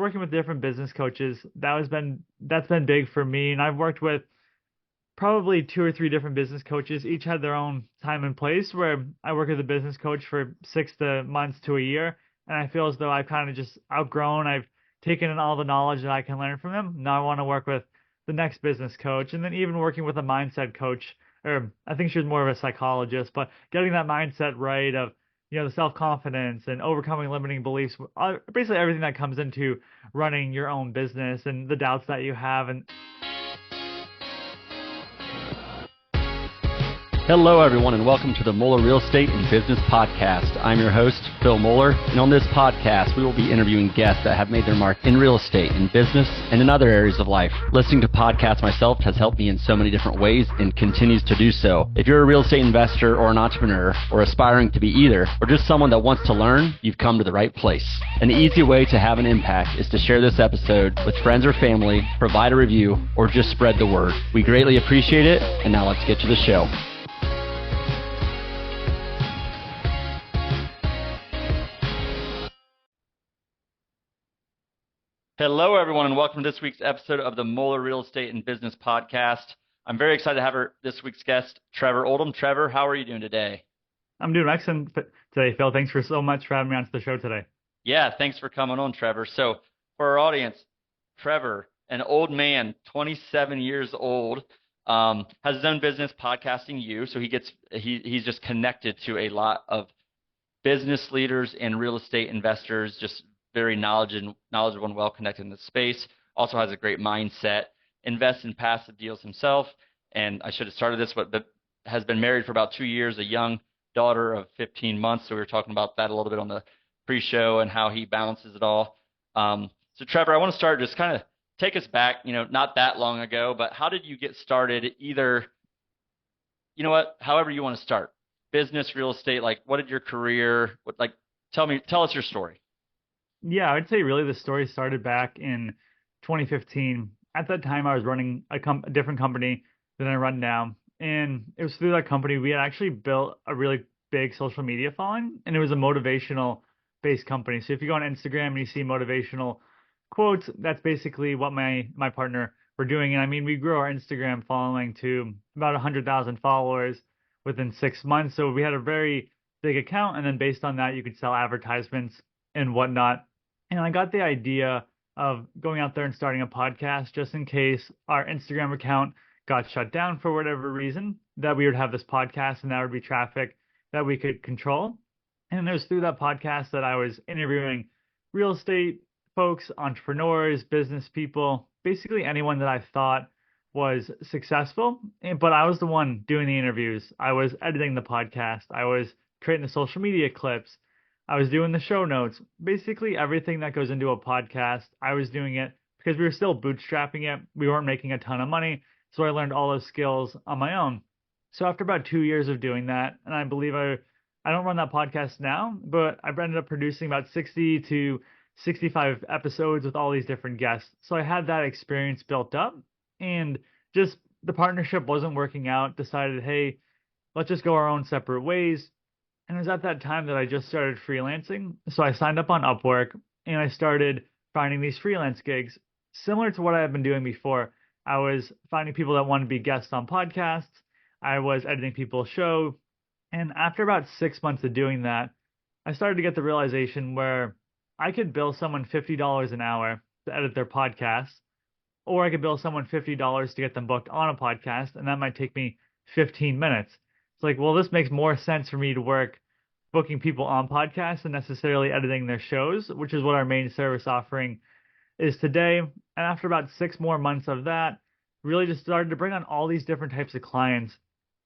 working with different business coaches. That's been big for me. And I've worked with probably two or three different business coaches. Each had their own time and place where I work with a business coach for 6 months to a year. And I feel as though I've kind of just outgrown. I've taken in all the knowledge that I can learn from them. Now I want to work with the next business coach. And then even working with a mindset coach, or I think she was more of a psychologist, but getting that mindset right of, the self-confidence and overcoming limiting beliefs, basically everything that comes into running your own business and the doubts that you have. And Hello, everyone, and welcome to the Moeller Real Estate and Business Podcast. I'm your host, Phil Moeller, and on this podcast, we will be interviewing guests that have made their mark in real estate, in business, and in other areas of life. Listening to podcasts myself has helped me in so many different ways and continues to do so. If you're a real estate investor or an entrepreneur, or aspiring to be either, or just someone that wants to learn, you've come to the right place. An easy way to have an impact is to share this episode with friends or family, provide a review, or just spread the word. We greatly appreciate it, and now let's get to the show. Hello, everyone, and welcome to this week's episode of the Moeller Real Estate and Business Podcast. I'm very excited to have this week's guest, Trevor Oldham. Trevor, how are you doing today? I'm doing excellent today, Phil. Thanks for so much for having me onto the show today. Yeah, thanks for coming on, Trevor. So for our audience, Trevor, an old man, 27 years old, has his own business, Podcasting You. So he's just connected to a lot of business leaders and real estate investors, just very knowledgeable and well-connected in the space. Also has a great mindset, invests in passive deals himself. And I should have started this, but has been married for about 2 years, a young daughter of 15 months. So we were talking about that a little bit on the pre-show and how he balances it all. So Trevor, I want to start, just kind of take us back, not that long ago, but how did you get started? Either, however you want to start, business, real estate, like what did your career, tell us your story. Yeah, I would say really the story started back in 2015. At that time, I was running a different company than I run now. And it was through that company, we had actually built a really big social media following, and it was a motivational based company. So if you go on Instagram and you see motivational quotes, that's basically what my partner were doing. And I mean, we grew our Instagram following to about 100,000 followers within 6 months. So we had a very big account. And then based on that, you could sell advertisements and whatnot. And I got the idea of going out there and starting a podcast just in case our Instagram account got shut down for whatever reason, that we would have this podcast and that would be traffic that we could control. And it was through that podcast that I was interviewing real estate folks, entrepreneurs, business people, basically anyone that I thought was successful. But I was the one doing the interviews. I was editing the podcast. I was creating the social media clips. I was doing the show notes, basically everything that goes into a podcast. I was doing it because we were still bootstrapping it. We weren't making a ton of money. So I learned all those skills on my own. So after about 2 years of doing that, and I believe I don't run that podcast now, but I've ended up producing about 60 to 65 episodes with all these different guests. So I had that experience built up, and just the partnership wasn't working out. Decided, hey, let's just go our own separate ways. And it was at that time that I just started freelancing. So I signed up on Upwork and I started finding these freelance gigs similar to what I had been doing before. I was finding people that wanted to be guests on podcasts. I was editing people's show. And after about 6 months of doing that, I started to get the realization where I could bill someone $50 an hour to edit their podcast, or I could bill someone $50 to get them booked on a podcast, and that might take me 15 minutes. It's like, well, this makes more sense for me to work booking people on podcasts than necessarily editing their shows, which is what our main service offering is today. And after about 6 more months of that, really just started to bring on all these different types of clients.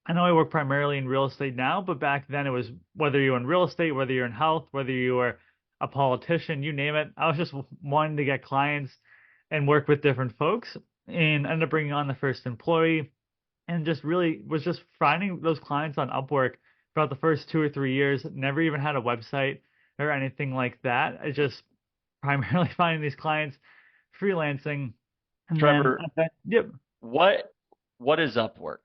I know I work primarily in real estate now, but back then it was whether you're in real estate, whether you're in health, whether you were a politician, you name it. I was just wanting to get clients and work with different folks, and ended up bringing on the first employee. And just really was just finding those clients on Upwork throughout the first 2 or 3 years. Never even had a website or anything like that. I just primarily finding these clients freelancing. And Trevor, yep. What is Upwork?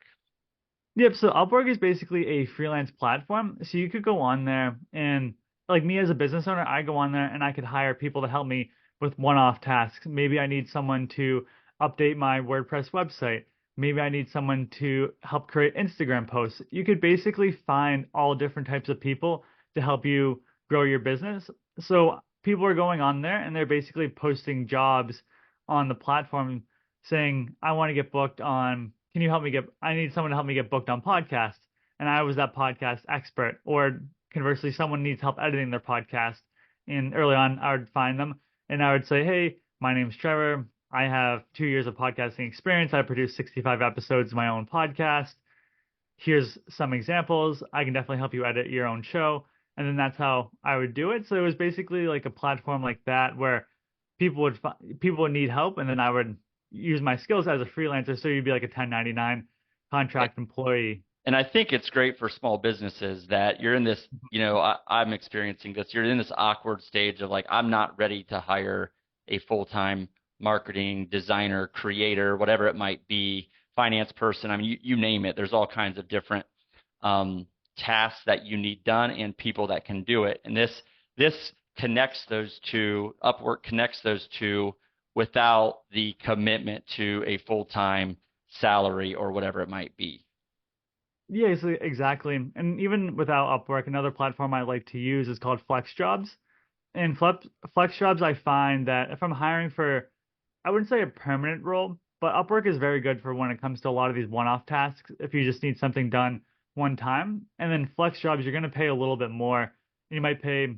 Yep. So Upwork is basically a freelance platform. So you could go on there and, like me as a business owner, I go on there and I could hire people to help me with one-off tasks. Maybe I need someone to update my WordPress website. Maybe I need someone to help create Instagram posts. You could basically find all different types of people to help you grow your business. So people are going on there and they're basically posting jobs on the platform saying, I want to get booked on, can you help me get, I need someone to help me get booked on podcasts. And I was that podcast expert. Or conversely, someone needs help editing their podcast. And early on, I would find them and I would say, hey, my name's Trevor. I have 2 years of podcasting experience. I produced 65 episodes of my own podcast. Here's some examples. I can definitely help you edit your own show. And then that's how I would do it. So it was basically like a platform like that where people would need help, and then I would use my skills as a freelancer. So you'd be like a 1099 contract employee. And I think it's great for small businesses that you're in this, I'm experiencing this. You're in this awkward stage of like, I'm not ready to hire a full-time marketing designer, creator, whatever it might be, finance person. I mean, you name it. There's all kinds of different tasks that you need done and people that can do it. And this connects those two. Upwork connects those two without the commitment to a full-time salary or whatever it might be. Yeah, so exactly. And even without Upwork, another platform I like to use is called Flex Jobs. And Flex Jobs, I find that if I'm hiring for, I wouldn't say a permanent role, but Upwork is very good for when it comes to a lot of these one-off tasks. If you just need something done one time, and then Flex Jobs, you're going to pay a little bit more. You might pay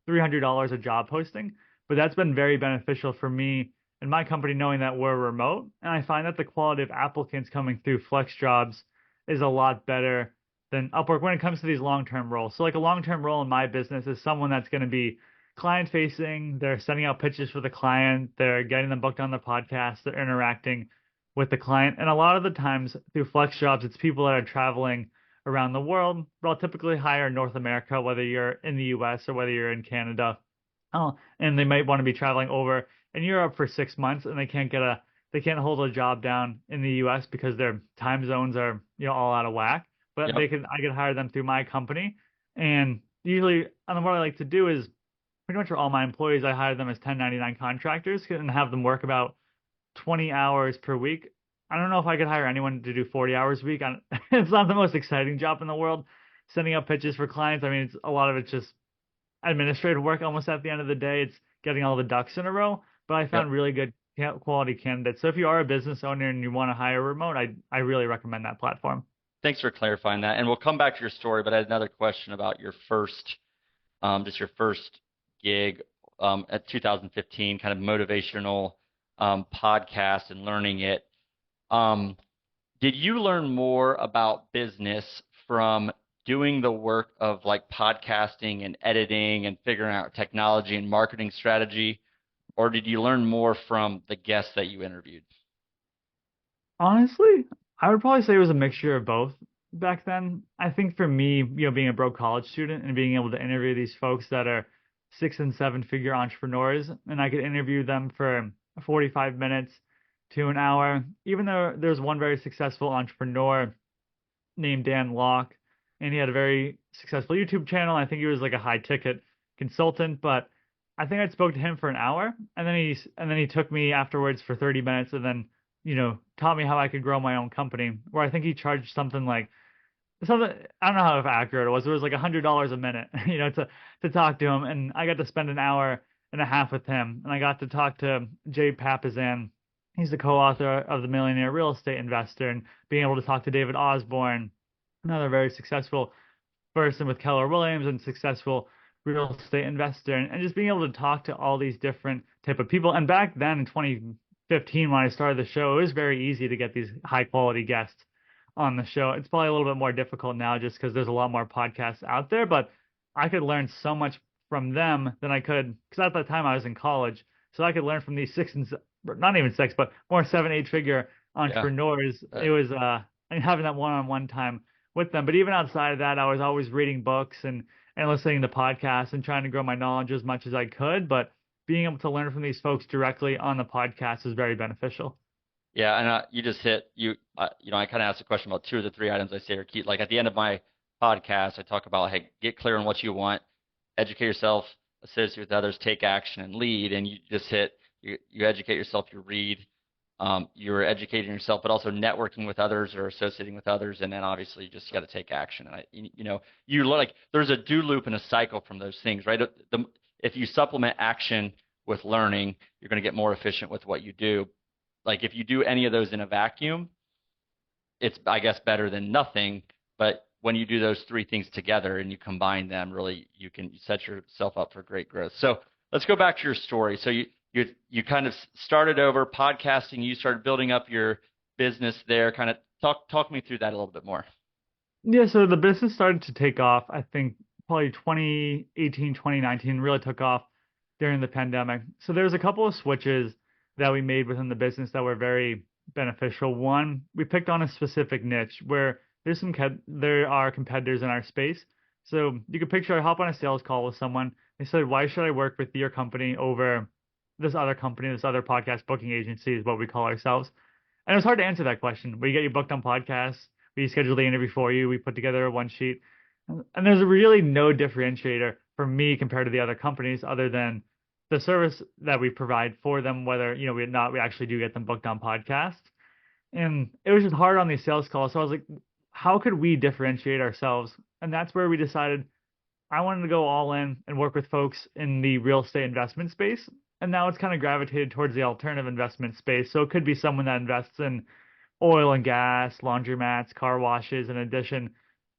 $300 a job posting, but that's been very beneficial for me and my company knowing that we're remote. And I find that the quality of applicants coming through Flex Jobs is a lot better than Upwork when it comes to these long-term roles. So like a long-term role in my business is someone that's going to be client facing, they're sending out pitches for the client, they're getting them booked on the podcast, they're interacting with the client. And a lot of the times through Flex Jobs, it's people that are traveling around the world, but I'll typically hire in North America, whether you're in the US or whether you're in Canada. Oh, and they might want to be traveling over in Europe for 6 months and they can't hold a job down in the US because their time zones are, all out of whack. But Yep. I could hire them through my company. And usually, and what I like to do is pretty much for all my employees, I hire them as 1099 contractors and have them work about 20 hours per week. I don't know if I could hire anyone to do 40 hours a week. It's not the most exciting job in the world, sending out pitches for clients. I mean, it's a lot of it's just administrative work almost at the end of the day. It's getting all the ducks in a row. But I Yep. found really good quality candidates. So if you are a business owner and you want to hire remote, I really recommend that platform. Thanks for clarifying that. And we'll come back to your story, but I had another question about your just your first gig at 2015, kind of motivational podcast and learning it. Did you learn more about business from doing the work of like podcasting and editing and figuring out technology and marketing strategy, or did you learn more from the guests that you interviewed? Honestly, I would probably say it was a mixture of both back then. I think for me, being a broke college student and being able to interview these folks that are 6 and 7 figure entrepreneurs, and I could interview them for 45 minutes to an hour. Even though there's one very successful entrepreneur named Dan Locke, and he had a very successful YouTube channel. I think he was like a high ticket consultant, but I think I spoke to him for an hour, and then he took me afterwards for 30 minutes, and then taught me how I could grow my own company. Where I think he charged something I don't know how accurate it was. It was like $100 a minute, to talk to him, and I got to spend an hour and a half with him, and I got to talk to Jay Papasan. He's the co-author of The Millionaire Real Estate Investor, and being able to talk to David Osborne, another very successful person with Keller Williams and successful real estate investor, and just being able to talk to all these different type of people. And back then in 2015, when I started the show, it was very easy to get these high quality guests on the show. It's probably a little bit more difficult now just because there's a lot more podcasts out there, but I could learn so much from them than I could, because at that time I was in college. So I could learn from these not even six, but more 7, 8 figure Yeah. entrepreneurs. It was having that one-on-one time with them. But even outside of that, I was always reading books and listening to podcasts and trying to grow my knowledge as much as I could. But being able to learn from these folks directly on the podcast is very beneficial. Yeah, and you just hit I kind of asked a question about two of the three items I say are key. Like at the end of my podcast, I talk about, hey, get clear on what you want, educate yourself, associate with others, take action, and lead. And you just hit, you educate yourself, you read, you're educating yourself, but also networking with others or associating with others. And then obviously you just got to take action. And you like, there's a do loop and a cycle from those things, right? If you supplement action with learning, you're going to get more efficient with what you do. Like if you do any of those in a vacuum, it's, I guess, better than nothing. But when you do those three things together and you combine them, really, you can set yourself up for great growth. So let's go back to your story. So you kind of started over podcasting. You started building up your business there. Kind of talk me through that a little bit more. Yeah, so the business started to take off, I think probably 2018, 2019 really took off during the pandemic. So there's a couple of switches that we made within the business that were very beneficial. One, we picked on a specific niche where there are competitors in our space. So you could picture I hop on a sales call with someone. They said, "Why should I work with your company over this other company, this other podcast booking agency is what we call ourselves?" And it was hard to answer that question. We get you booked on podcasts. We schedule the interview for you. We put together a one sheet. And there's really no differentiator for me compared to the other companies other than the service that we provide for them, whether, we actually do get them booked on podcasts. And it was just hard on these sales calls. So I was like, how could we differentiate ourselves? And that's where we decided I wanted to go all in and work with folks in the real estate investment space. And now it's kind of gravitated towards the alternative investment space. So it could be someone that invests in oil and gas, laundromats, car washes, in addition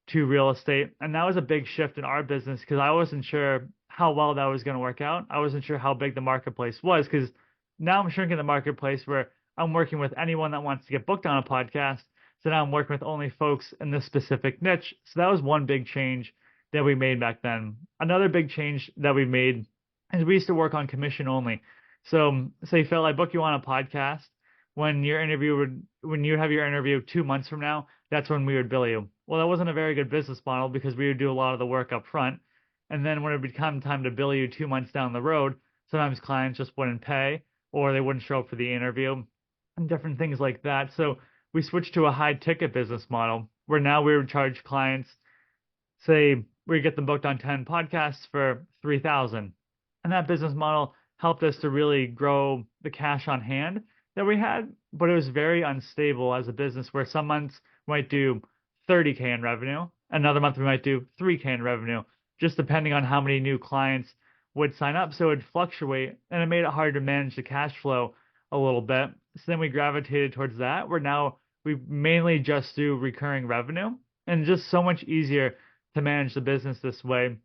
to real estate. And that was a big shift in our business because I wasn't sure how well that was going to work out. I wasn't sure how big the marketplace was because now I'm shrinking the marketplace where I'm working with anyone that wants to get booked on a podcast. So now I'm working with only folks in this specific niche. So that was one big change that we made back then. Another big change that we made is we used to work on commission only. So say, Phil, I book you on a podcast. When you have your interview 2 months from now, that's when we would bill you. Well, that wasn't a very good business model because we would do a lot of the work up front. And then when it would come time to bill you 2 months down the road, sometimes clients just wouldn't pay or they wouldn't show up for the interview and different things like that. So we switched to a high ticket business model where now we would charge clients, say we get them booked on 10 podcasts for $3,000. And that business model helped us to really grow the cash on hand that we had, but it was very unstable as a business where some months we might do 30K in revenue, another month we might do 3K in revenue, just depending on how many new clients would sign up. So it would fluctuate and it made it hard to manage the cash flow a little bit. So then we gravitated towards that, where now we mainly just do recurring revenue and just so much easier to manage the business this way,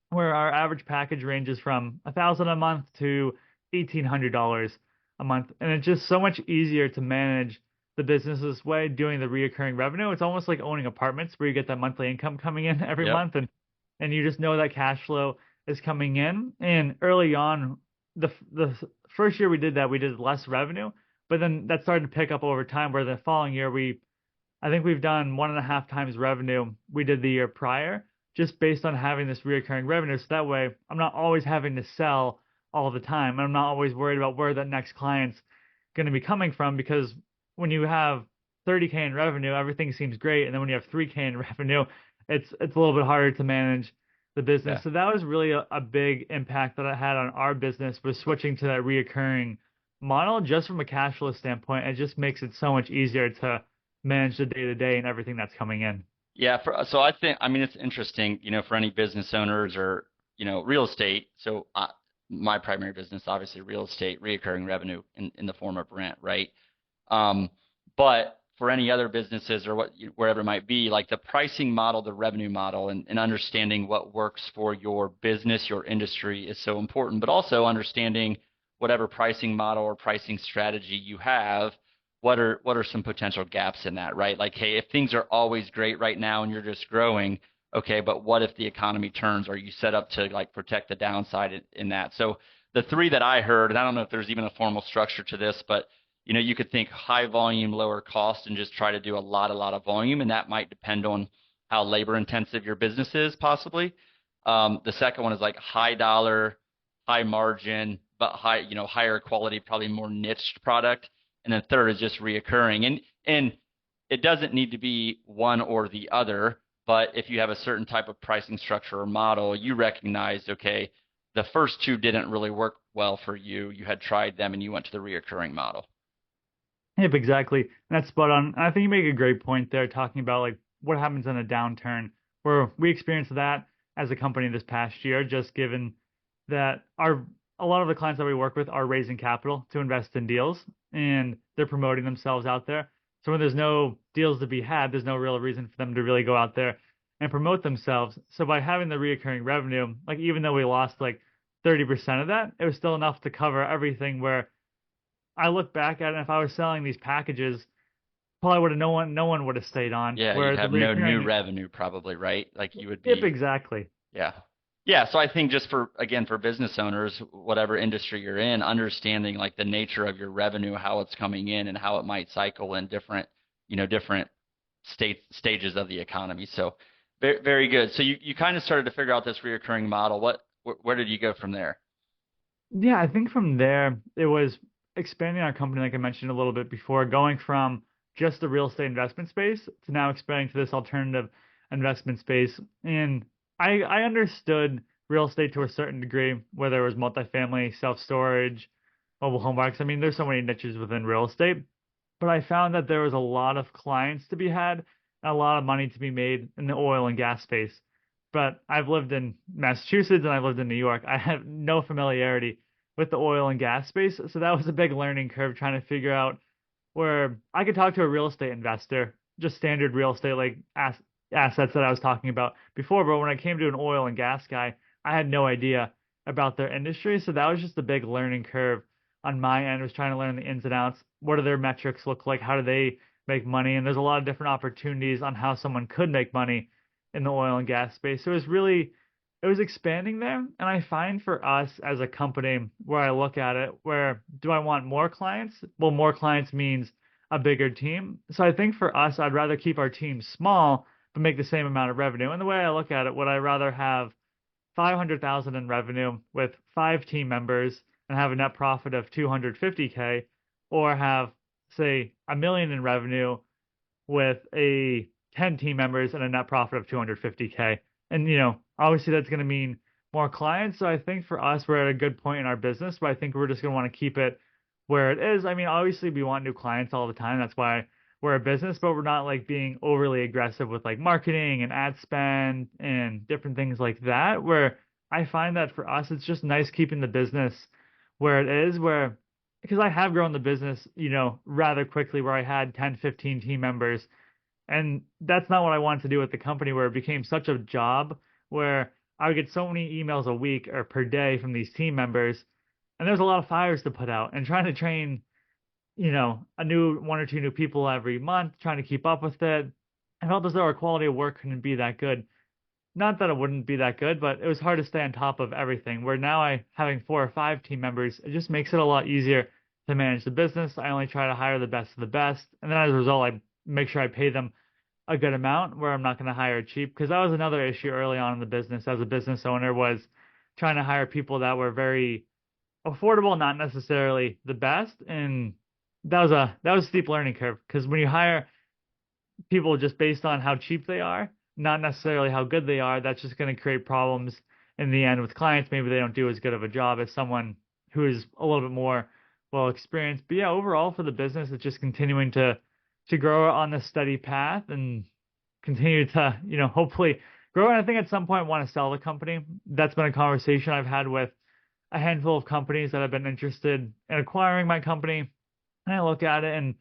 where our average package ranges from $1,000 a month to $1,800 a month. And it's just so much easier to manage the business this way, doing the reoccurring revenue. It's almost like owning apartments where you get that monthly income coming in every Yep. month and you just know that cash flow is coming in. And early on, the first year we did that, we did less revenue, but then that started to pick up over time where the following year I think we've done 1.5 times revenue we did the year prior, just based on having this reoccurring revenue. So that way I'm not always having to sell all the time. I'm not always worried about where that next client's going to be coming from, because when you have 30K in revenue, everything seems great. And then when you have 3K in revenue, it's a little bit harder to manage the business. Yeah. So that was really a big impact that I had on our business, was switching to that reoccurring model. Just from a cash flow standpoint, it just makes it so much easier to manage the day to day and everything that's coming in. Yeah. So I think, I mean, it's interesting, for any business owners or, real estate. So my primary business, obviously real estate, reoccurring revenue in the form of rent, right? But for any other businesses or wherever it might be, like the pricing model, the revenue model, and understanding what works for your business, your industry is so important, but also understanding whatever pricing model or pricing strategy you have, what are some potential gaps in that, right? Like, hey, if things are always great right now and you're just growing, okay, but what if the economy turns? Are you set up to like protect the downside in that? So the three that I heard, and I don't know if there's even a formal structure to this, but you could think high volume, lower cost, and just try to do a lot of volume, and that might depend on how labor intensive your business is, possibly. The second one is like high dollar, high margin, but higher quality, probably more niched product. And then third is just reoccurring. And it doesn't need to be one or the other, but if you have a certain type of pricing structure or model, you recognize, okay, the first two didn't really work well for you. You had tried them and you went to the reoccurring model. Yep, exactly. And that's spot on. And I think you make a great point there talking about like what happens in a downturn where we experienced that as a company this past year, just given that our a lot of the clients that we work with are raising capital to invest in deals and they're promoting themselves out there. So when there's no deals to be had, there's no real reason for them to really go out there and promote themselves. So by having the reoccurring revenue, like even though we lost like 30% of that, it was still enough to cover everything where I look back at it, and if I was selling these packages, probably would have no one would have stayed on. Yeah, you'd Where the have no new recurring, revenue probably, right? Like you would yep, be, exactly. yeah. Yeah, so I think just for again for business owners, whatever industry you're in, understanding like the nature of your revenue, how it's coming in and how it might cycle in different, different stages of the economy. So very, very good. So you kind of started to figure out this reoccurring model. Where did you go from there? Yeah, I think from there it was expanding our company, like I mentioned a little bit before, going from just the real estate investment space to now expanding to this alternative investment space. And I understood real estate to a certain degree, whether it was multifamily, self-storage, mobile home parks. I mean, there's so many niches within real estate, but I found that there was a lot of clients to be had and a lot of money to be made in the oil and gas space. But I've lived in Massachusetts and I've lived in New York. I have no familiarity with the oil and gas space. So that was a big learning curve trying to figure out where I could talk to a real estate investor, just standard real estate like assets that I was talking about before. But when I came to an oil and gas guy, I had no idea about their industry. So that was just a big learning curve on my end, was trying to learn the ins and outs. What do their metrics look like? How do they make money? And there's a lot of different opportunities on how someone could make money in the oil and gas space. So it was expanding there. And I find for us as a company, where I look at it, where do I want more clients? Well, more clients means a bigger team. So I think for us, I'd rather keep our team small, but make the same amount of revenue. And the way I look at it, would I rather have 500,000 in revenue with 5 team members and have a net profit of 250K, or have say a million in revenue with a 10 team members and a net profit of 250K. And obviously that's going to mean more clients. So I think for us, we're at a good point in our business, but I think we're just going to want to keep it where it is. I mean, obviously we want new clients all the time. That's why we're a business, but we're not like being overly aggressive with like marketing and ad spend and different things like that. Where I find that for us, it's just nice keeping the business where it is, where because I have grown the business, rather quickly, where I had 10, 15 team members. And that's not what I wanted to do with the company, where it became such a job where I would get so many emails a week or per day from these team members. And there's a lot of fires to put out, and trying to train a new one or two new people every month, trying to keep up with it. I felt as though our quality of work couldn't be that good. Not that it wouldn't be that good, but it was hard to stay on top of everything. Where now having 4 or 5 team members, it just makes it a lot easier to manage the business. I only try to hire the best of the best. And then as a result, I make sure I pay them a good amount, where I'm not going to hire cheap. Because that was another issue early on in the business as a business owner, was trying to hire people that were very affordable, not necessarily the best. And that was a steep learning curve, because when you hire people just based on how cheap they are, not necessarily how good they are, that's just going to create problems in the end with clients. Maybe they don't do as good of a job as someone who is a little bit more well experienced. But yeah, overall for the business, it's just continuing to grow on this steady path and continue to, hopefully grow. And I think at some point want to sell the company. That's been a conversation I've had with a handful of companies that have been interested in acquiring my company. And I look at it and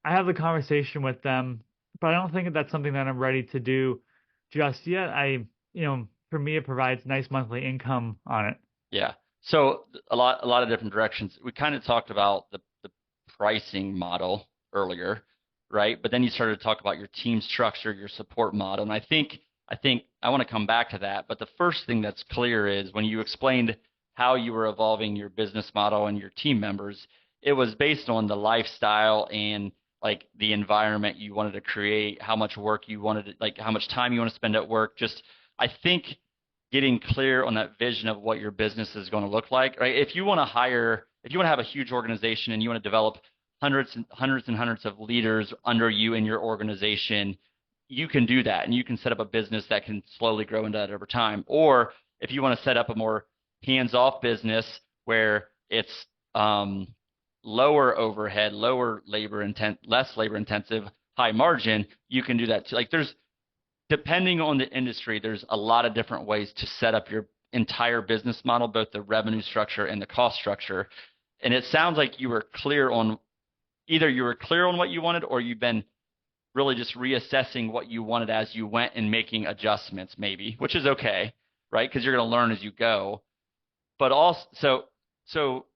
I have the conversation with them, but I don't think that that's something that I'm ready to do just yet. For me, it provides nice monthly income on it. Yeah. So a lot of different directions. We kind of talked about the pricing model earlier, right? But then you started to talk about your team structure, your support model. And I think I want to come back to that. But the first thing that's clear is when you explained how you were evolving your business model and your team members, it was based on the lifestyle and like the environment you wanted to create, how much work you wanted to, like how much time you want to spend at work. Just I think getting clear on that vision of what your business is going to look like, right? If you want to have a huge organization and you want to develop hundreds of leaders under you in your organization, you can do that and you can set up a business that can slowly grow into that over time. Or if you want to set up a more hands-off business where it's lower overhead, less labor intensive, high margin, you can do that too. Like there's depending on the industry, there's a lot of different ways to set up your entire business model, both the revenue structure and the cost structure. And it sounds like you were clear on either you were clear on what you wanted or you've been really just reassessing what you wanted as you went and making adjustments, maybe, which is okay, right? Because you're going to learn as you go. But also, so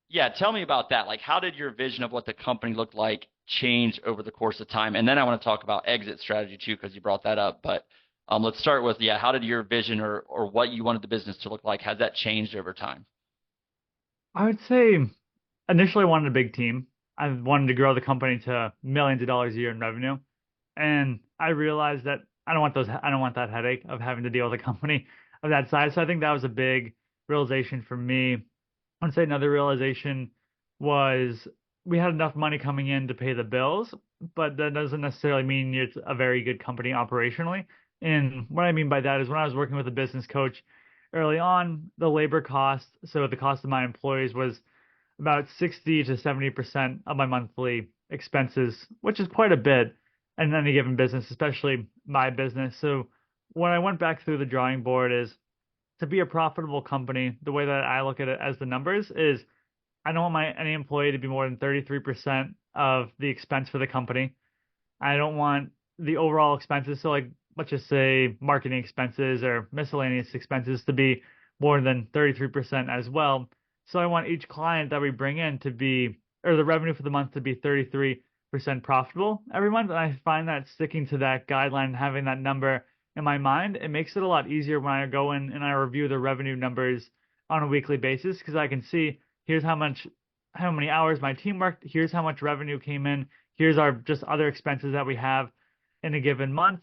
yeah, tell me about that. Like, how did your vision of what the company looked like change over the course of time? And then I want to talk about exit strategy too, because you brought that up. But let's start with, yeah, how did your vision or what you wanted the business to look like, has that changed over time? I would say initially I wanted a big team. I wanted to grow the company to millions of dollars a year in revenue. And I realized that I don't want that headache of having to deal with a company of that size. So I think that was a big realization for me. I'd say another realization was we had enough money coming in to pay the bills, but that doesn't necessarily mean it's a very good company operationally. And what I mean by that is when I was working with a business coach early on, the labor cost, so the cost of my employees was about 60 to 70% of my monthly expenses, which is quite a bit in any given business, especially my business. So when I went back through the drawing board is to be a profitable company, the way that I look at it as the numbers is I don't want any employee to be more than 33% of the expense for the company. I don't want the overall expenses, so like let's just say marketing expenses or miscellaneous expenses to be more than 33% as well. So I want each client that we bring in to be, or the revenue for the month to be 33% profitable every month. And I find that sticking to that guideline and having that number in my mind, it makes it a lot easier when I go in and I review the revenue numbers on a weekly basis because I can see here's how many hours my team worked, here's how much revenue came in, here's our just other expenses that we have in a given month.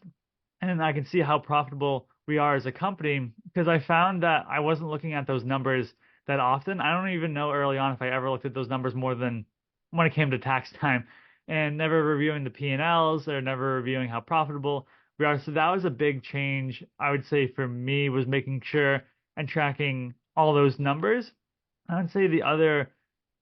And I can see how profitable we are as a company because I found that I wasn't looking at those numbers that often. I don't even know early on if I ever looked at those numbers more than when it came to tax time and never reviewing the P&Ls or never reviewing how profitable we are. So that was a big change, I would say, for me was making sure and tracking all those numbers. I would say the other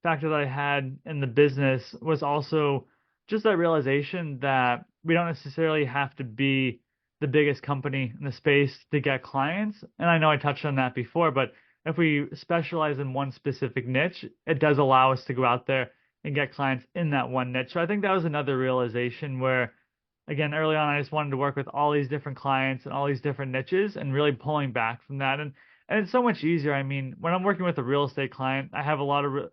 factor that I had in the business was also just that realization that we don't necessarily have to be the biggest company in the space to get clients. And I know I touched on that before, but if we specialize in one specific niche, it does allow us to go out there and get clients in that one niche. So I think that was another realization where, again, early on, I just wanted to work with all these different clients and all these different niches and really pulling back from that. And it's so much easier. I mean, when I'm working with a real estate client, I have a lot of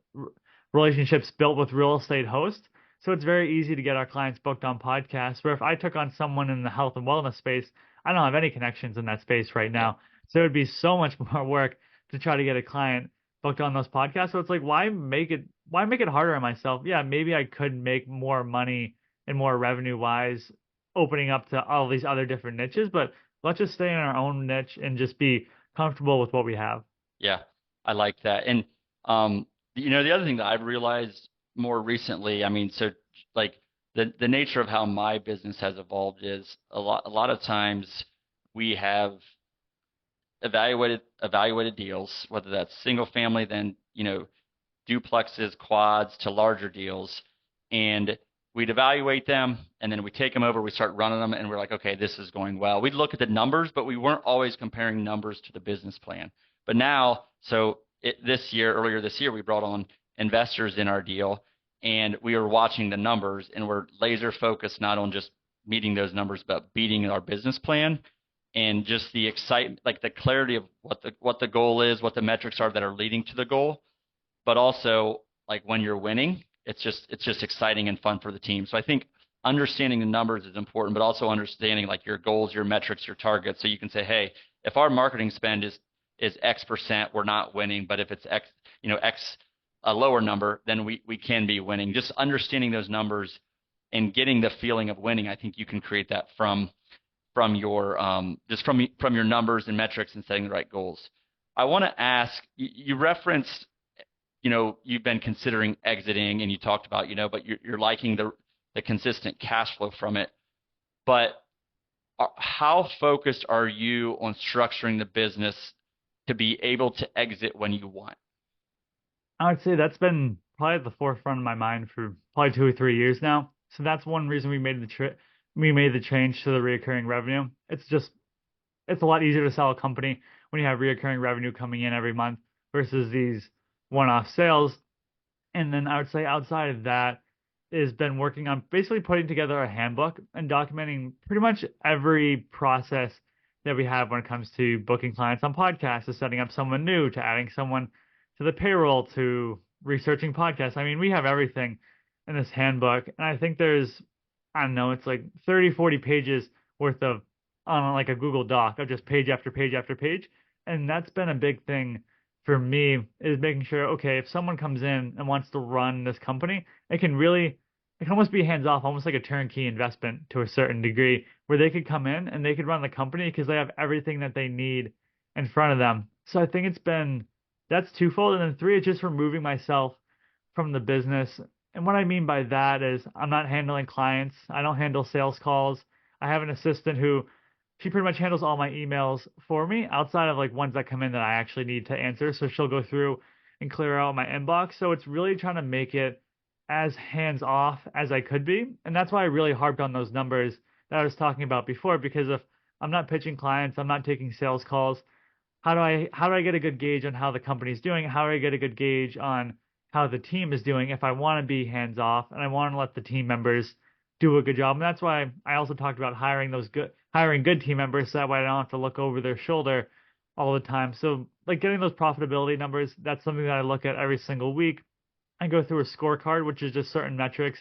relationships built with real estate hosts. So it's very easy to get our clients booked on podcasts. Where if I took on someone in the health and wellness space, I don't have any connections in that space right Yeah. now. So it would be so much more work to try to get a client booked on those podcasts. So it's like, why make it harder on myself? Yeah, maybe I could make more money and more revenue wise opening up to all these other different niches, but let's just stay in our own niche and just be comfortable with what we have. Yeah, I like that. And the other thing that I've realized more recently, I mean, so like the nature of how my business has evolved is a lot of times we have evaluated deals, whether that's single family, then duplexes, quads to larger deals, and we'd evaluate them, and then we take them over, we start running them, and we're like, okay, this is going well. We'd look at the numbers, but we weren't always comparing numbers to the business plan. But now, earlier this year, we brought on investors in our deal, and we were watching the numbers, and we're laser focused not on just meeting those numbers, but beating our business plan, and just the excitement, like the clarity of what the goal is, what the metrics are that are leading to the goal, but also like when you're winning, it's just exciting and fun for the team. So I think understanding the numbers is important, but also understanding like your goals, your metrics, your targets. So you can say, hey, if our marketing spend is X%, we're not winning. But if it's X a lower number, then we can be winning. Just understanding those numbers and getting the feeling of winning, I think you can create that from your from your numbers and metrics and setting the right goals. I want to ask, you referenced you've been considering exiting and you talked about, but you're liking the consistent cash flow from it. But how focused are you on structuring the business to be able to exit when you want? I would say that's been probably at the forefront of my mind for probably 2 or 3 years now. So that's one reason we made the change to the recurring revenue. It's a lot easier to sell a company when you have recurring revenue coming in every month versus these one-off sales. And then I would say outside of that is been working on basically putting together a handbook and documenting pretty much every process that we have when it comes to booking clients on podcasts, to setting up someone new, to adding someone to the payroll, to researching podcasts. I mean, we have everything in this handbook. And I think there's, I don't know, it's like 30, 40 pages worth of on like a Google Doc of just page after page after page. And that's been a big thing for me is making sure, okay, if someone comes in and wants to run this company, it can almost be hands off, almost like a turnkey investment to a certain degree, where they could come in and they could run the company because they have everything that they need in front of them. So I think that's twofold. And then three, it's just removing myself from the business. And what I mean by that is I'm not handling clients. I don't handle sales calls. I have an assistant who she pretty much handles all my emails for me outside of like ones that come in that I actually need to answer. So she'll go through and clear out my inbox. So it's really trying to make it as hands off as I could be. And that's why I really harped on those numbers that I was talking about before, because if I'm not pitching clients, I'm not taking sales calls, how do I get a good gauge on how the company's doing? How do I get a good gauge on how the team is doing if I want to be hands off and I want to let the team members do a good job? And that's why I also talked about hiring good team members so that way I don't have to look over their shoulder all the time. So like getting those profitability numbers, that's something that I look at every single week. I go through a scorecard, which is just certain metrics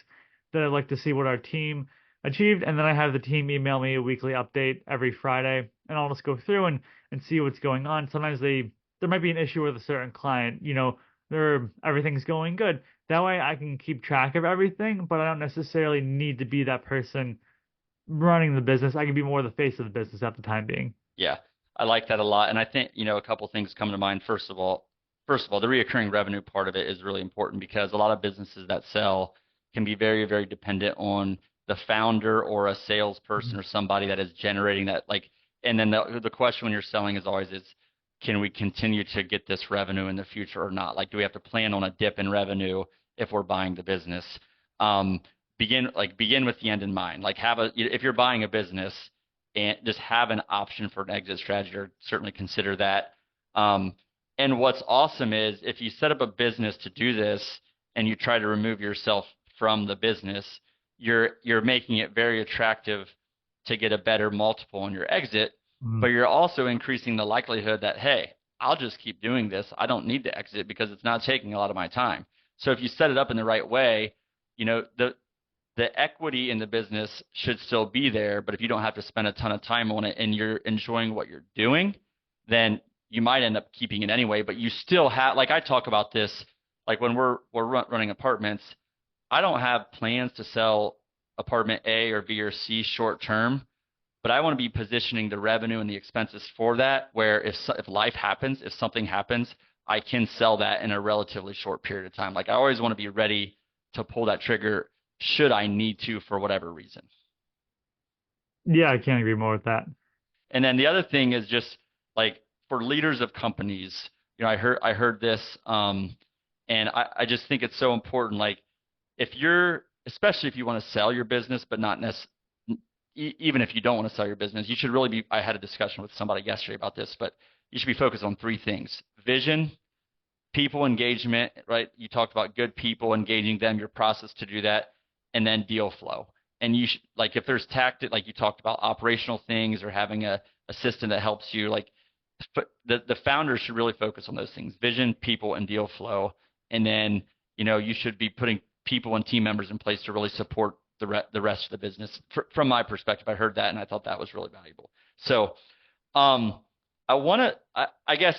that I like to see what our team achieved. And then I have the team email me a weekly update every Friday, and I'll just go through and see what's going on. Sometimes there might be an issue with a certain client, everything's going good. That way I can keep track of everything, but I don't necessarily need to be that person running the business. I can be more the face of the business at the time being. Yeah, I like that a lot. And I think, a couple things come to mind. First of all, the reoccurring revenue part of it is really important because a lot of businesses that sell can be very, very dependent on the founder or a salesperson or somebody that is generating that. And then the question when you're selling is always can we continue to get this revenue in the future or not? Like, do we have to plan on a dip in revenue if we're buying the business? Begin with the end in mind. Like if you're buying a business and just have an option for an exit strategy, or certainly consider that. And what's awesome is if you set up a business to do this and you try to remove yourself from the business, you're making it very attractive to get a better multiple on your exit, but you're also increasing the likelihood that, hey, I'll just keep doing this. I don't need to exit because it's not taking a lot of my time. So if you set it up in the right way, the equity in the business should still be there, but if you don't have to spend a ton of time on it and you're enjoying what you're doing, then you might end up keeping it anyway, but you still have, like I talk about this, like when we're running apartments, I don't have plans to sell apartment A or B or C short term, but I want to be positioning the revenue and the expenses for that, where if life happens, if something happens, I can sell that in a relatively short period of time. Like I always want to be ready to pull that trigger should I need to for whatever reason. Yeah, I can't agree more with that. And then the other thing is just like for leaders of companies, I heard this, and I just think it's so important. Like especially if you want to sell your business, but not necessarily, even if you don't want to sell your business, you should really be. I had a discussion with somebody yesterday about this, but you should be focused on three things: vision, people engagement, right? You talked about good people, engaging them, your process to do that, and then deal flow. And you should, like if there's like you talked about operational things or having a assistant that helps you, like the founders should really focus on those things: vision, people, and deal flow. And then you should be putting people and team members in place to really support the rest of the business. From my perspective, I heard that and I thought that was really valuable. So I guess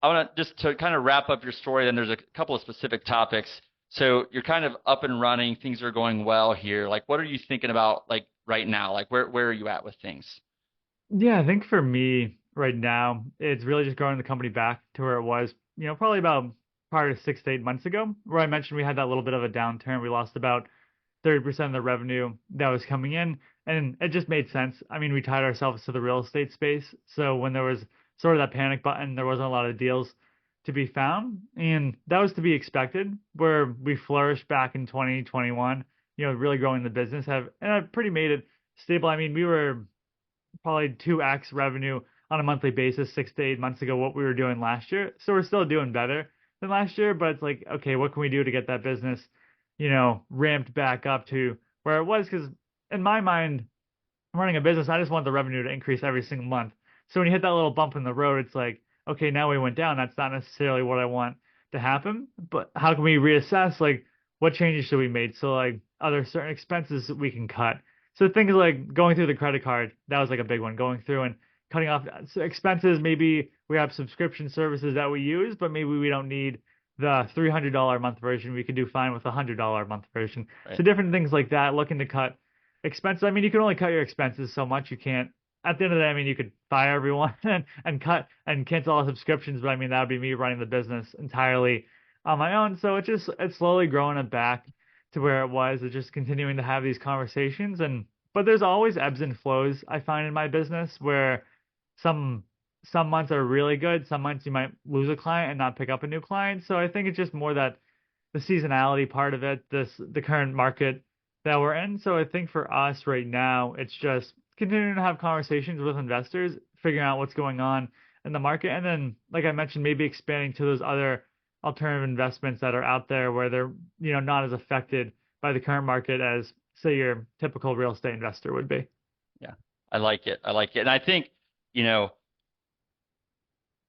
I want to just to kind of wrap up your story. Then there's a couple of specific topics. So you're kind of up and running. Things are going well here. Like, what are you thinking about like right now? Like, where are you at with things? Yeah, I think for me right now, it's really just growing the company back to where it was, probably about prior to 6 to 8 months ago, where I mentioned we had that little bit of a downturn. We lost about 30% of the revenue that was coming in, and it just made sense. I mean, we tied ourselves to the real estate space. So when there was sort of that panic button. There wasn't a lot of deals to be found, and that was to be expected. Where we flourished back in 2021, really growing the business, have pretty made it stable. I mean, we were probably 2x revenue on a monthly basis 6 to 8 months ago what we were doing last year. So we're still doing better than last year, but it's like, okay, what can we do to get that business, ramped back up to where it was? Because in my mind, I'm running a business, I just want the revenue to increase every single month. So when you hit that little bump in the road, it's like, okay, now we went down. That's not necessarily what I want to happen. But how can we reassess? Like, what changes should we make? So like, are there certain expenses that we can cut? So things like going through the credit card, that was like a big one. Going through and cutting off expenses. Maybe we have subscription services that we use, but maybe we don't need the $300 a month version. We could do fine with a $100 a month version. Right. So different things like that. Looking to cut expenses. I mean, you can only cut your expenses so much. You can't. At the end of the day, I mean, you could fire everyone and cut and cancel all subscriptions, but I mean, that would be me running the business entirely on my own. So it's slowly growing it back to where it was. It's just continuing to have these conversations, but there's always ebbs and flows I find in my business where some some months are really good. Some months you might lose a client and not pick up a new client. So I think it's just more that the seasonality part of it, the current market that we're in. So I think for us right now, it's just continuing to have conversations with investors, figuring out what's going on in the market, and then, like I mentioned, maybe expanding to those other alternative investments that are out there where they're not as affected by the current market as say your typical real estate investor would be. Yeah, I like it. I like it. And I think, you know,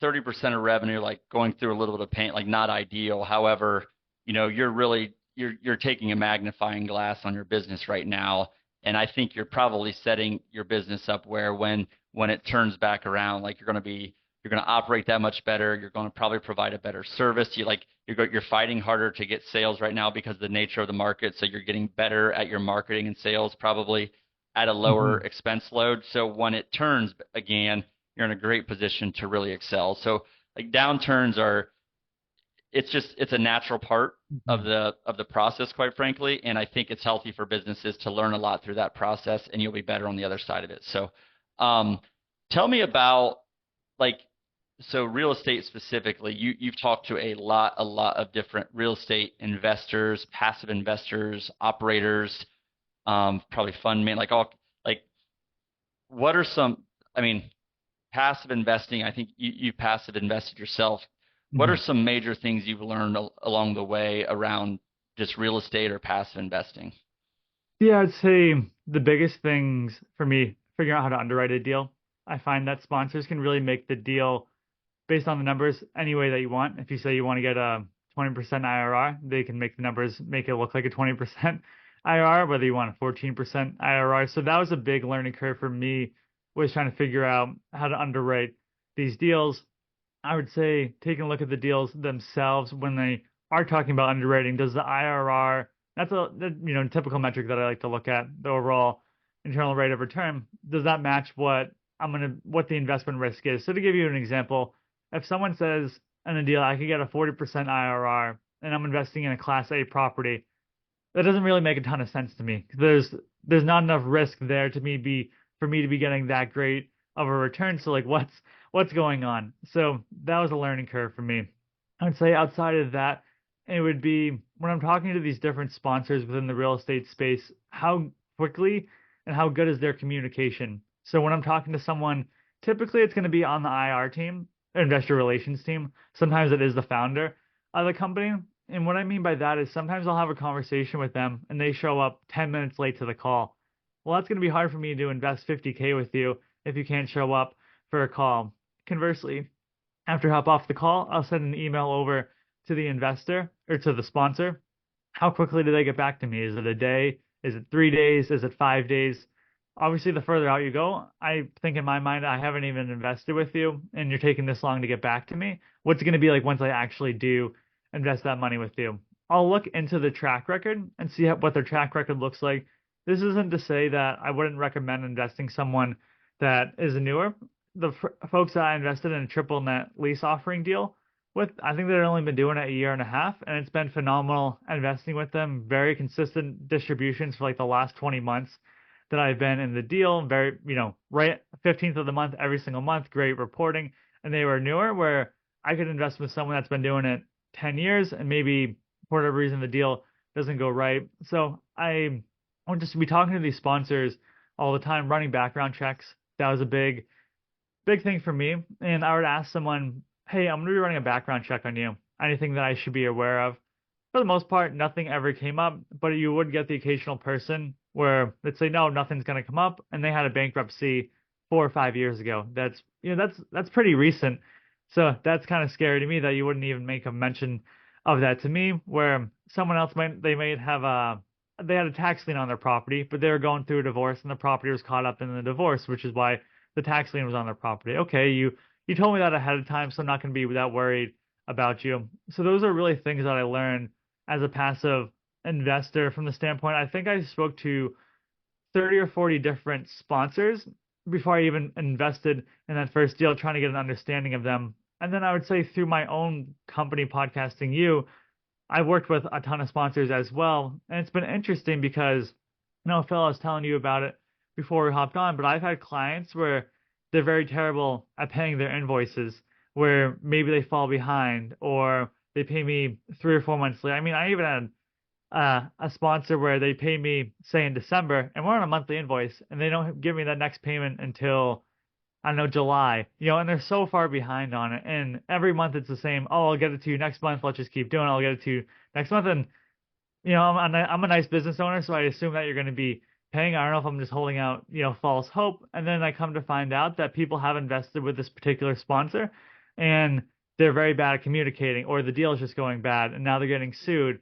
30% of revenue, like going through a little bit of pain, like not ideal. However, you're taking a magnifying glass on your business right now. And I think you're probably setting your business up where when it turns back around, like you're going to operate that much better. You're going to probably provide a better service. You're fighting harder to get sales right now because of the nature of the market. So you're getting better at your marketing and sales, probably at a lower Mm-hmm. expense load. So when it turns again, you're in a great position to really excel. So like downturns it's a natural part Mm-hmm. of the process, quite frankly. And I think it's healthy for businesses to learn a lot through that process, and you'll be better on the other side of it. So, um, tell me about like so real estate specifically. You've talked to a lot of different real estate investors, passive investors, operators, probably fund man, like what are some? I mean, passive investing. I think you passive invested yourself. What are Mm-hmm. some major things you've learned along the way around just real estate or passive investing? Yeah, I'd say the biggest things for me, figuring out how to underwrite a deal. I find that sponsors can really make the deal based on the numbers any way that you want. If you say you want to get a 20% IRR, they can make the numbers make it look like a 20% IRR, whether you want a 14% IRR. So that was a big learning curve for me, was trying to figure out how to underwrite these deals. I would say taking a look at the deals themselves when they are talking about underwriting. Does the IRR, that's typical metric that I like to look at, the overall internal rate of return, does that match what the investment risk is? So to give you an example, if someone says in a deal I could get a 40% IRR and I'm investing in a Class A property, that doesn't really make a ton of sense to me. There's not enough risk there for me to be getting that great of a return. So like what's going on? So that was a learning curve for me. I would say outside of that, it would be when I'm talking to these different sponsors within the real estate space, how quickly and how good is their communication? So when I'm talking to someone, typically it's going to be on the IR team, investor relations team. Sometimes it is the founder of the company. And what I mean by that is sometimes I'll have a conversation with them and they show up 10 minutes late to the call. Well, that's going to be hard for me to invest 50K with you if you can't show up for a call. Conversely, after I hop off the call, I'll send an email over to the investor or to the sponsor. How quickly do they get back to me? Is it a day? Is it 3 days? Is it 5 days? Obviously, the further out you go, I think in my mind, I haven't even invested with you and you're taking this long to get back to me. What's it going to be like once I actually do invest that money with you? I'll look into the track record and see what their track record looks like. This isn't to say that I wouldn't recommend investing someone that is newer. The folks that I invested in a triple net lease offering deal with, I think they've only been doing it a year and a half, and it's been phenomenal investing with them. Very consistent distributions for like the last 20 months that I've been in the deal. Very, right 15th of the month, every single month, great reporting. and they were newer, where I could invest with someone that's been doing it 10 years and maybe for whatever reason the deal doesn't go right. So I want just to be talking to these sponsors all the time, running background checks. That was a big thing for me. And I would ask someone, hey, I'm going to be running a background check on you. Anything that I should be aware of? For the most part, nothing ever came up, but you would get the occasional person where they'd say, no, nothing's going to come up. And they had a bankruptcy 4 or 5 years ago. That's pretty recent. So that's kind of scary to me that you wouldn't even make a mention of that to me, where someone else might have they had a tax lien on their property, but they were going through a divorce and the property was caught up in the divorce, which is why the tax lien was on their property. Okay, you told me that ahead of time, so I'm not going to be that worried about you. So those are really things that I learned as a passive investor from the standpoint. I think I spoke to 30 or 40 different sponsors before I even invested in that first deal, trying to get an understanding of them. And then I would say through my own company, Podcasting You, I've worked with a ton of sponsors as well. And it's been interesting because, Phil, I was telling you about it before we hopped on, but I've had clients where they're very terrible at paying their invoices, where maybe they fall behind or they pay me 3 or 4 months late. I mean, I even had a sponsor where they pay me, say, in December, and we're on a monthly invoice, and they don't give me that next payment until, I don't know, July, and they're so far behind on it. And every month it's the same. Oh, I'll get it to you next month. Let's just keep doing it. I'll get it to you next month. And, I'm a nice business owner, so I assume that you're going to be paying. I don't know if I'm just holding out, false hope. And then I come to find out that people have invested with this particular sponsor and they're very bad at communicating, or the deal is just going bad and now they're getting sued.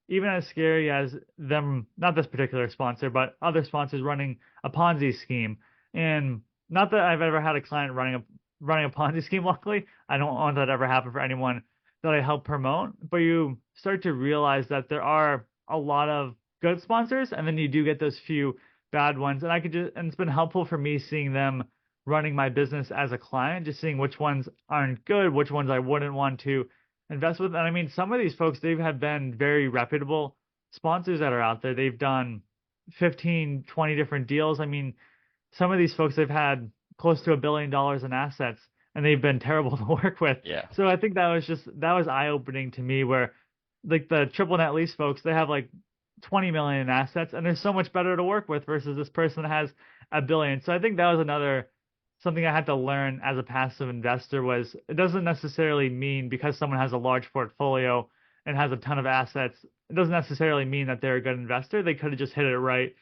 Even as scary as them, not this particular sponsor, but other sponsors running a Ponzi scheme. And not that I've ever had a client running a Ponzi scheme, luckily. I don't want that to ever happen for anyone that I help promote. But you start to realize that there are a lot of good sponsors, and then you do get those few bad ones. And and it's been helpful for me seeing them running my business as a client, just seeing which ones aren't good, which ones I wouldn't want to invest with. And I mean, some of these folks, they have been very reputable sponsors that are out there. They've done 15, 20 different deals. I mean, some of these folks, they've had close to $1 billion in assets, and they've been terrible to work with. Yeah. So I think that was eye-opening to me, where like the triple net lease folks, they have like 20 million in assets, and they're so much better to work with versus this person that has $1 billion. So I think that was something I had to learn as a passive investor, was it doesn't necessarily mean because someone has a large portfolio and has a ton of assets, it doesn't necessarily mean that they're a good investor. They could have just hit it right,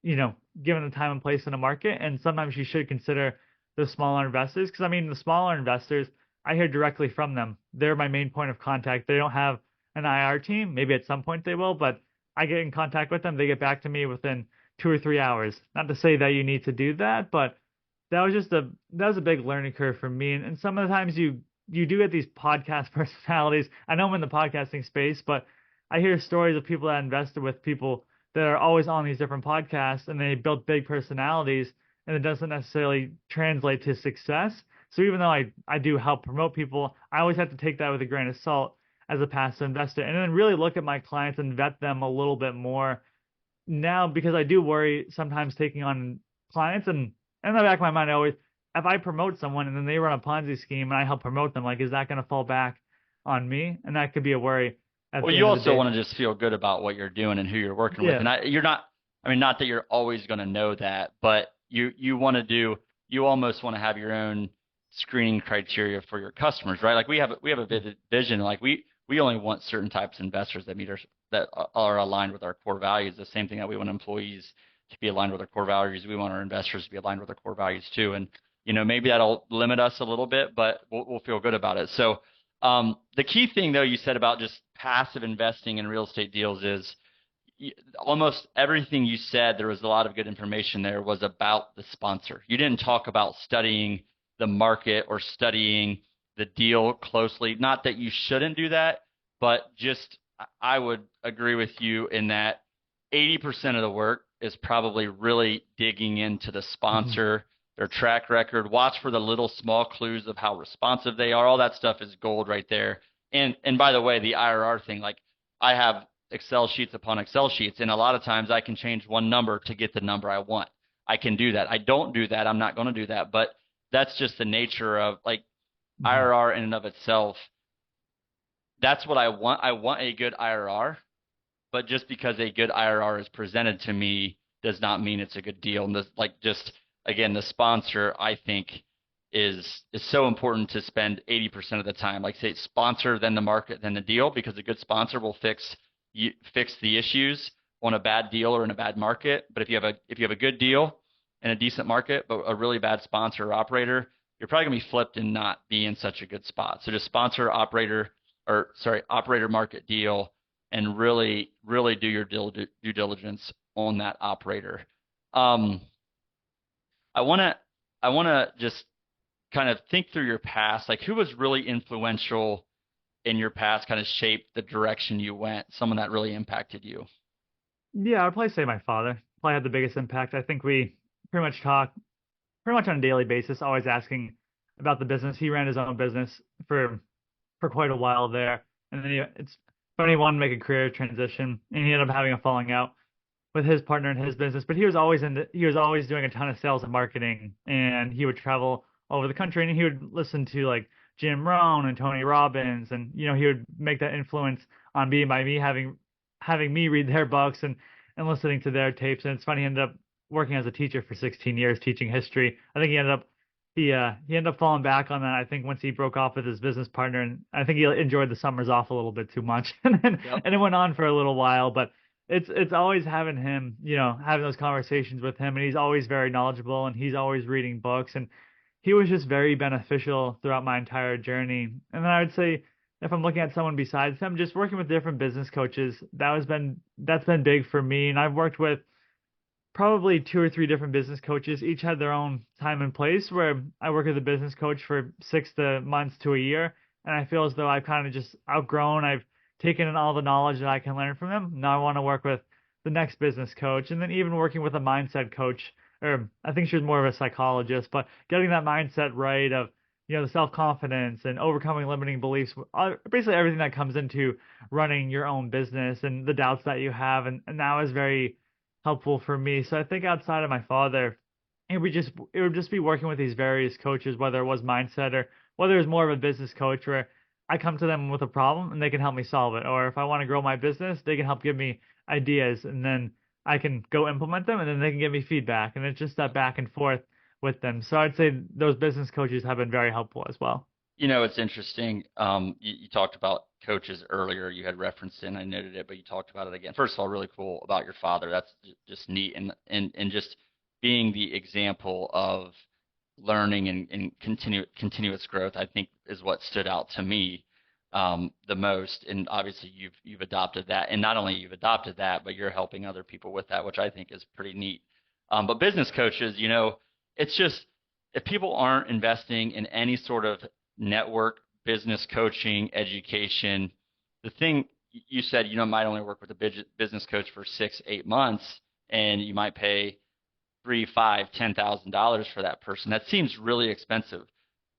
given the time and place in the market. And sometimes you should consider the smaller investors, because I mean, the smaller investors, I hear directly from them. They're my main point of contact. They don't have an IR team. Maybe at some point they will, but I get in contact with them. They get back to me within 2 or 3 hours. Not to say that you need to do that, but that was a big learning curve for me. And some of the times you do get these podcast personalities. I know I'm in the podcasting space, but I hear stories of people that invested with people that are always on these different podcasts, and they built big personalities, and it doesn't necessarily translate to success. So even though I do help promote people, I always have to take that with a grain of salt as a passive investor, and then really look at my clients and vet them a little bit more now, because I do worry sometimes taking on clients, and in the back of my mind, I always, if I promote someone and then they run a Ponzi scheme and I help promote them, like, is that going to fall back on me? And that could be a worry. Well, you also want to just feel good about what you're doing and who you're working with. And you're not, I mean, not that you're always going to know that, but you almost want to have your own screening criteria for your customers, right? Like we have a vision. Like we only want certain types of investors that are aligned with our core values. The same thing that we want employees to be aligned with our core values. We want our investors to be aligned with our core values too. And, maybe that'll limit us a little bit, but we'll feel good about it. So the key thing, though, you said about just passive investing in real estate deals is almost everything you said, there was a lot of good information there, was about the sponsor. You didn't talk about studying the market or studying the deal closely. Not that you shouldn't do that, but just I would agree with you in that 80% of the work is probably really digging into the sponsor, their track record. Watch for the little small clues of how responsive they are. All that stuff is gold right there. And by the way, the IRR thing, like I have Excel sheets upon Excel sheets, and a lot of times I can change one number to get the number I want. I can do that. I don't do that. I'm not going to do that. But that's just the nature of, like, Hmm. IRR in and of itself, that's what I want. I want a good IRR, but just because a good IRR is presented to me does not mean it's a good deal. And this, like, just again, the sponsor, I think, is so important to spend 80% of the time. Like, say, sponsor, then the market, then the deal, because a good sponsor will fix the issues on a bad deal or in a bad market. But if you have a good deal in a decent market, but a really bad sponsor or operator, you're probably gonna be flipped and not be in such a good spot. So just sponsor, operator, or sorry, operator, market, deal, and really do your due diligence on that operator. Um, I wanna I wanna just kind of think through your past, like who was really influential in your past, kind of shaped the direction you went, someone that really impacted you. Yeah, I'd probably say my father probably had the biggest impact. I think we pretty much talk pretty much on a daily basis, always asking about the business. He ran his own business for quite a while there, and then it's funny, he wanted to make a career transition, and he ended up having a falling out with his partner in his business. But he was always doing a ton of sales and marketing, and he would travel over the country, and he would listen to like Jim Rohn and Tony Robbins, and he would make that influence on me by me having me read their books and listening to their tapes. And it's funny, he ended up working as a teacher for 16 years teaching history. I think he ended up falling back on that. I think once he broke off with his business partner, and I think he enjoyed the summers off a little bit too much, Yep. and it went on for a little while. But it's always having him, having those conversations with him, and he's always very knowledgeable, and he's always reading books, and he was just very beneficial throughout my entire journey. And then I would say, if I'm looking at someone besides him, just working with different business coaches, that's been big for me. And I've worked with probably two or three different business coaches. Each had their own time and place. Where I work as a business coach for 6 months to a year, and I feel as though I've kind of just outgrown. I've taken in all the knowledge that I can learn from them. Now I want to work with the next business coach, and then even working with a mindset coach, or I think she was more of a psychologist, but getting that mindset right of the self confidence and overcoming limiting beliefs, basically everything that comes into running your own business and the doubts that you have, and that was very helpful for me. So I think outside of my father, it would just be working with these various coaches, whether it was mindset or whether it was more of a business coach where I come to them with a problem and they can help me solve it. Or if I want to grow my business, they can help give me ideas, and then I can go implement them, and then they can give me feedback. And it's just that back and forth with them. So I'd say those business coaches have been very helpful as well. It's interesting. You talked about coaches earlier. You had referenced it, and I noted it, but you talked about it again. First of all, really cool about your father. That's just neat, and just being the example of learning and continuous growth, I think, is what stood out to me the most. And obviously, you've adopted that, and not only you've adopted that, but you're helping other people with that, which I think is pretty neat. But business coaches, it's just if people aren't investing in any sort of network, business coaching, education. The thing you said, might only work with a business coach for 6, 8 months, and you might pay three, five, $10,000 for that person. That seems really expensive.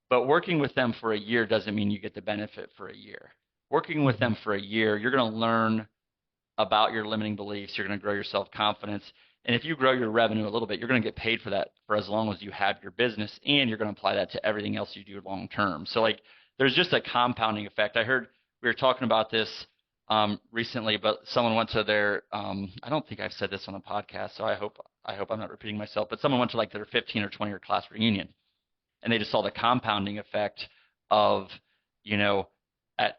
But working with them for a year doesn't mean you get the benefit for a year. Working with Hmm. them for a year, you're going to learn about your limiting beliefs. You're going to grow your self confidence. And if you grow your revenue a little bit, you're going to get paid for that for as long as you have your business, and you're going to apply that to everything else you do long term. So, like, there's just a compounding effect. I heard we were talking about this recently, but someone went to their I don't think I've said this on a podcast, so I hope I'm not repeating myself. But someone went to like their 15 or 20-year class reunion, and they just saw the compounding effect of, you know, at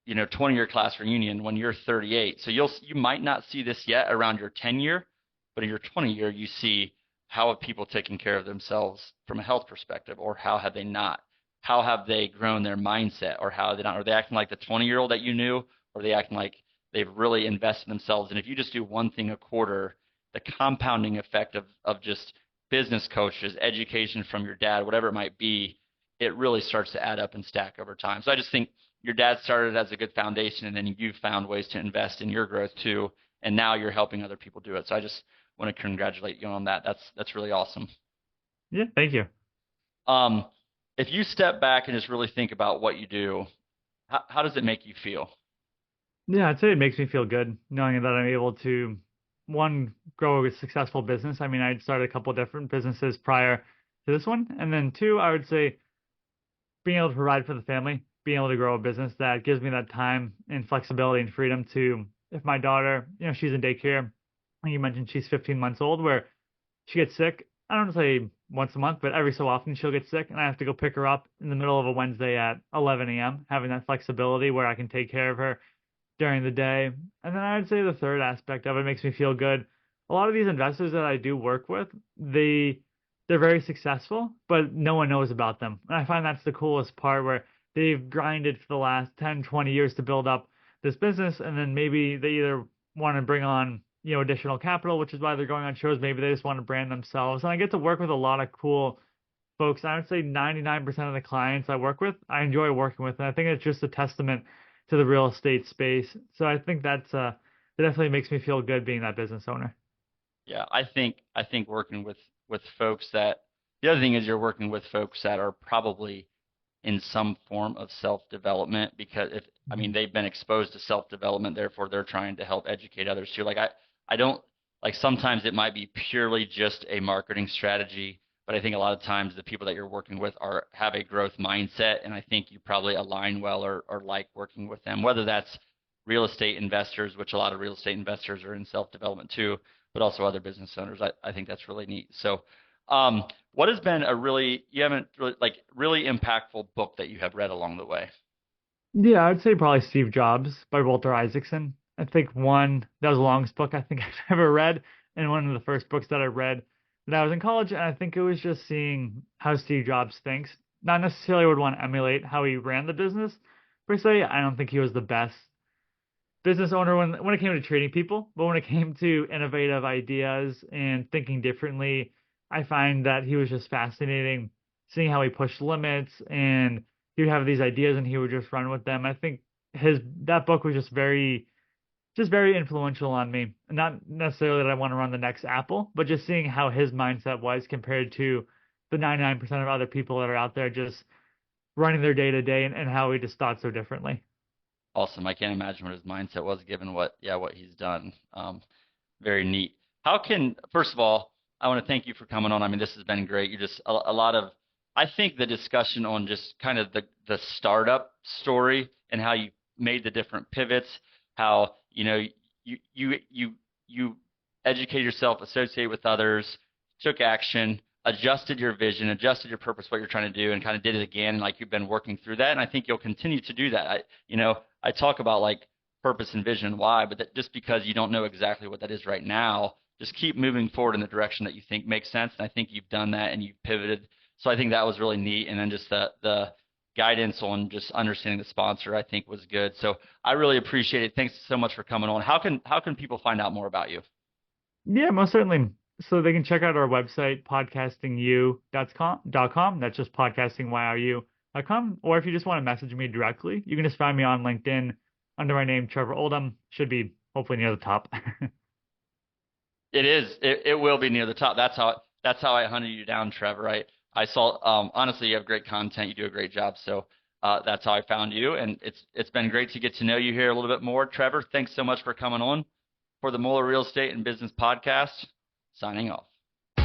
20-year class reunion when you're 38. So you might not see this yet around your 10-year, but in your 20-year, you see how have people taken care of themselves from a health perspective, or how have they not? How have they grown their mindset, or how have they not? Are they acting like the 20-year-old that you knew, or are they acting like they've really invested in themselves? And if you just do one thing a quarter, the compounding effect of just business coaches, education from your dad, whatever it might be, it really starts to add up and stack over time. So I just think your dad started as a good foundation, and then you found ways to invest in your growth too, and now you're helping other people do it. So I just want to congratulate you on that. That's really awesome. Yeah, thank you. Um, if you step back and just really think about what you do, how does it make you feel? Yeah, I'd say it makes me feel good knowing that I'm able to, one, grow a successful business. I mean, I started a couple different businesses prior to this one. And then two, I would say being able to provide for the family, being able to grow a business that gives me that time and flexibility and freedom to, if my daughter, she's in daycare, you mentioned she's 15 months old, where she gets sick. I don't say once a month, but every so often she'll get sick, and I have to go pick her up in the middle of a Wednesday at 11 a.m., having that flexibility where I can take care of her during the day. And then I would say the third aspect of it makes me feel good. A lot of these investors that I do work with, they're very successful, but no one knows about them. And I find that's the coolest part, where they've grinded for the last 10, 20 years to build up this business, and then maybe they either want to bring on, additional capital, which is why they're going on shows. Maybe they just want to brand themselves. And I get to work with a lot of cool folks. I would say 99% of the clients I work with, I enjoy working with. And I think it's just a testament to the real estate space. So I think that definitely makes me feel good being that business owner. Yeah, I think working with folks that, the other thing is you're working with folks that are probably in some form of self-development, because they've been exposed to self-development, therefore they're trying to help educate others too. Like I don't, like, sometimes it might be purely just a marketing strategy, but I think a lot of times the people that you're working with have a growth mindset, and I think you probably align well or like working with them, whether that's real estate investors, which a lot of real estate investors are in self-development too, but also other business owners. I think that's really neat. So what has been really impactful book that you have read along the way? Yeah, I'd say probably Steve Jobs by Walter Isaacson. I think that was the longest book I think I've ever read, and one of the first books that I read when I was in college. And I think it was just seeing how Steve Jobs thinks. Not necessarily would want to emulate how he ran the business per se. I don't think he was the best business owner when it came to treating people, but when it came to innovative ideas and thinking differently, I find that he was just fascinating, seeing how he pushed limits, and he would have these ideas and he would just run with them. I think that book was just very influential on me. Not necessarily that I want to run the next Apple, but just seeing how his mindset was compared to the 99% of other people that are out there just running their day to day, and how he just thought so differently. Awesome. I can't imagine what his mindset was given what he's done. Very neat. First of all, I want to thank you for coming on. I mean, this has been great. You just, a lot of, I think the discussion on just kind of the startup story and how you made the different pivots, how, you educate yourself, associate with others, took action, adjusted your vision, adjusted your purpose, what you're trying to do, and kind of did it again. And like, you've been working through that. And I think you'll continue to do that. I talk about like purpose and vision, why, but that just because you don't know exactly what that is right now, just keep moving forward in the direction that you think makes sense. And I think you've done that and you've pivoted. So I think that was really neat. And then just the guidance on just understanding the sponsor, I think was good. So I really appreciate it. Thanks so much for coming on. How can people find out more about you? Yeah, most certainly. So they can check out our website, podcastingyou.com. That's just podcastingyou.com. Or if you just want to message me directly, you can just find me on LinkedIn under my name, Trevor Oldham. Should be hopefully near the top. It is. It will be near the top. That's how I hunted you down, Trevor. I saw, honestly, you have great content. You do a great job. So that's how I found you. And it's been great to get to know you here a little bit more. Trevor, thanks so much for coming on for the Muller Real Estate and Business Podcast. Signing off.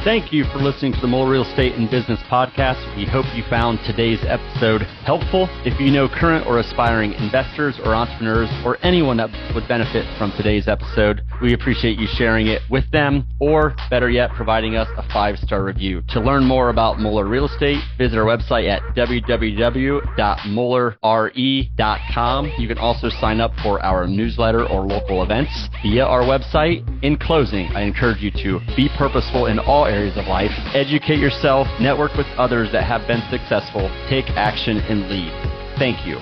Thank you for listening to the Muller Real Estate and Business Podcast. We hope you found today's episode helpful. If you know current or aspiring investors or entrepreneurs or anyone that would benefit from today's episode, we appreciate you sharing it with them, or better yet, providing us a 5-star review. To learn more about Muller Real Estate, visit our website at www.mullerre.com. You can also sign up for our newsletter or local events via our website. In closing, I encourage you to be purposeful in all areas of life, educate yourself, network with others that have been successful, take action, and lead. Thank you.